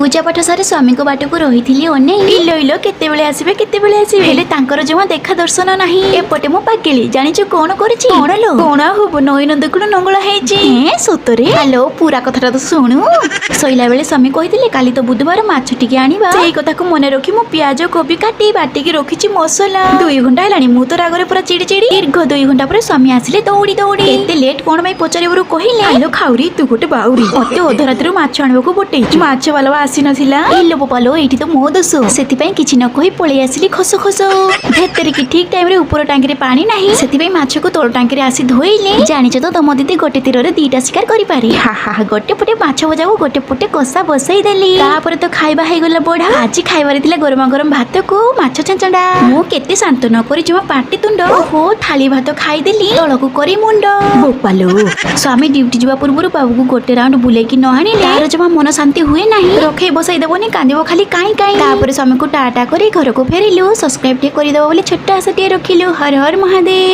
पूजा पाठ सारे स्वामी को बाट को रही अने इलो इलो केतेबेले आसीबे हेले तांकर जमा देखा दर्शन नाही। एपटे मो पागेली जानिछु कोन करिछि कोन लो कोन होबो नई नंदकुल नंगला हेछि हे सतरे हेलो पूरा कथरा तो सुनु। सोइला बेले स्वामी कहिथिले काली तो बुधवार माछ टिके आनिबा सेही कथा को मने रखी मो प्याज कोबी काटी बाटी के रखिछि मसला 2 घंटा हेलानी मु तो रागरे पूरा चिड़ी चिड़ी दीर्घ 2 घंटा पर स्वामी आसिले दौड़ी दौड़ी एते लेट कोन भाई पचारिबरु कहिले आलो खाउरी तू गोटे बाउरी मते अधरात्रु माछ आनिबको बोटे माछ वाला आसी नथिला इलो बोपालो एठी तो मो दोस सेति पई किछि न कहि पळी आसिली खसो खसो भेतरे की ठीक टाइम रे ऊपर टांकी रे पानी नाही सेति पई माछ को तोळ टांकी रे आसी धोइले जानिछ तो तम दीदी गोटे तीर रे दीटा शिकार करि पारे हा हा गोटे पटे माछ भजा को गोटे पटे कसा बसई देली तापर तो खाइबा हे गला बढा आज खाइबारे तिला गरम गरम भात को माछ छंचंडा मो केते शांत न करि जमा पाटी तुंड हो थाली भात खाइ देली तळकु करी मुंड बोपालो स्वामी ड्यूटी जीवा पूर्व बाबू को गोटे राउंड बुले की न आनिले तार जमा मन शांति हुए नाही रखे बसई देबोनी कांदिबो खाली काई काई तापर स्वामी को टाटा करी घर को फेरिलु सब्सक्राइब टे करि देबो बोली छोटा सा टे रखिलु हर हर महादेव।